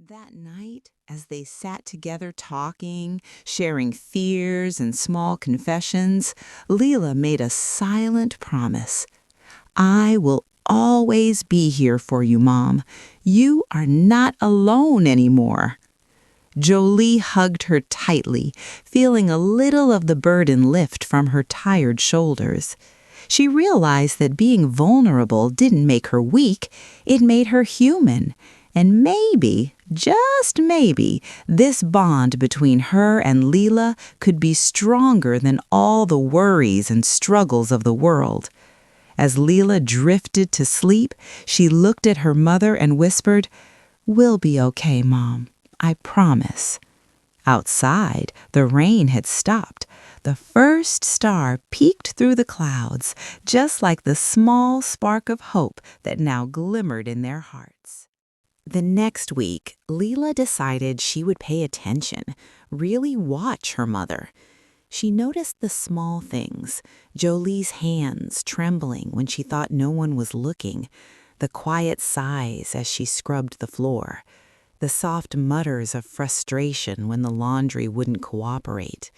That night, as they sat together talking, sharing fears and small confessions, Leela made a silent promise. I will always be here for you, Mom. You are not alone anymore. Jolie hugged her tightly, feeling a little of the burden lift from her tired shoulders. She realized that being vulnerable didn't make her weak, it made her human. And maybe, just maybe, this bond between her and Leela could be stronger than all the worries and struggles of the world. As Leela drifted to sleep, she looked at her mother and whispered, "We'll be okay, Mom. I promise." Outside, the rain had stopped. The first star peeked through the clouds, just like the small spark of hope that now glimmered in their hearts. The next week, Leela decided she would pay attention, really watch her mother. She noticed the small things, Jolie's hands trembling when she thought no one was looking, the quiet sighs as she scrubbed the floor, the soft mutters of frustration when the laundry wouldn't cooperate.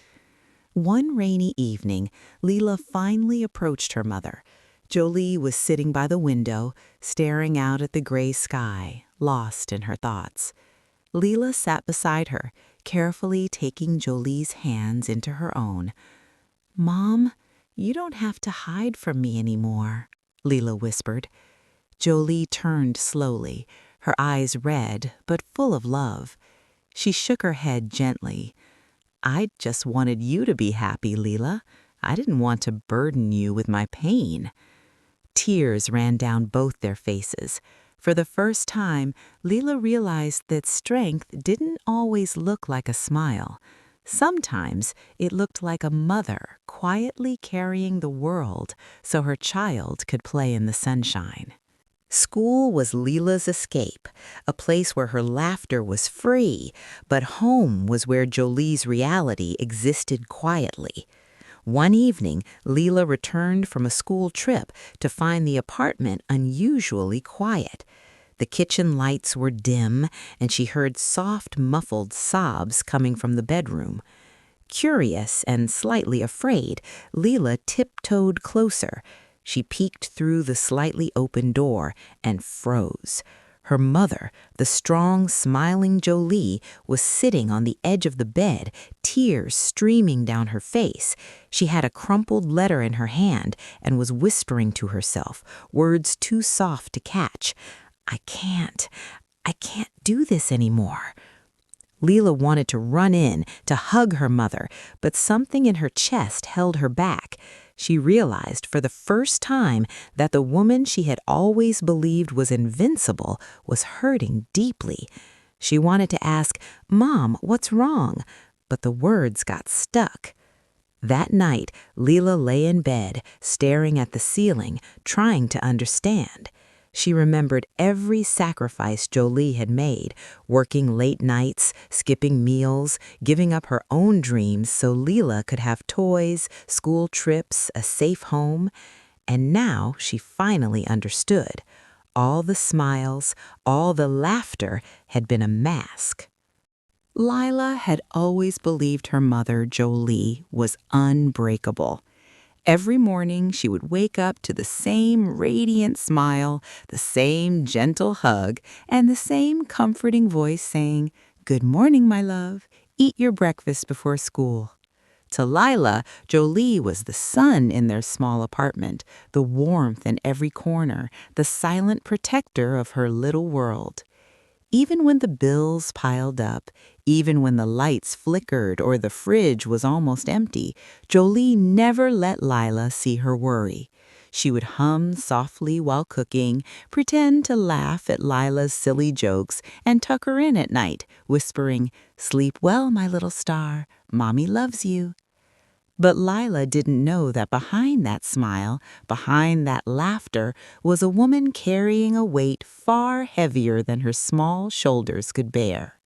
One rainy evening, Leela finally approached her mother. Jolie was sitting by the window, staring out at the gray sky, lost in her thoughts. Leela sat beside her, carefully taking Jolie's hands into her own. "Mom, you don't have to hide from me anymore," Leela whispered. Jolie turned slowly, her eyes red but full of love. She shook her head gently. "I just wanted you to be happy, Leela. I didn't want to burden you with my pain." Tears ran down both their faces. For the first time, Leela realized that strength didn't always look like a smile. Sometimes it looked like a mother quietly carrying the world so her child could play in the sunshine. School was Leela's escape, a place where her laughter was free, but home was where Jolie's reality existed quietly. One evening, Leela returned from a school trip to find the apartment unusually quiet. The kitchen lights were dim, and she heard soft, muffled sobs coming from the bedroom. Curious and slightly afraid, Leela tiptoed closer. She peeked through the slightly open door and froze. Her mother, the strong, smiling Jolie, was sitting on the edge of the bed, tears streaming down her face. She had a crumpled letter in her hand and was whispering to herself, words too soft to catch. I can't do this anymore." Leela wanted to run in, to hug her mother, but something in her chest held her back. She realized for the first time that the woman she had always believed was invincible was hurting deeply. She wanted to ask, "Mom, what's wrong?" but the words got stuck. That night, Leela lay in bed, staring at the ceiling, trying to understand. She remembered every sacrifice Jolie had made, working late nights, skipping meals, giving up her own dreams so Leela could have toys, school trips, a safe home. And now she finally understood. All the smiles, all the laughter had been a mask. Lila had always believed her mother, Jolie, was unbreakable. Every morning, she would wake up to the same radiant smile, the same gentle hug, and the same comforting voice saying, "Good morning, my love. Eat your breakfast before school." To Lila, Jolie was the sun in their small apartment, the warmth in every corner, the silent protector of her little world. Even when the bills piled up, even when the lights flickered or the fridge was almost empty, Jolie never let Lila see her worry. She would hum softly while cooking, pretend to laugh at Lila's silly jokes, and tuck her in at night, whispering, "Sleep well, my little star. Mommy loves you." But Lila didn't know that behind that smile, behind that laughter, was a woman carrying a weight far heavier than her small shoulders could bear.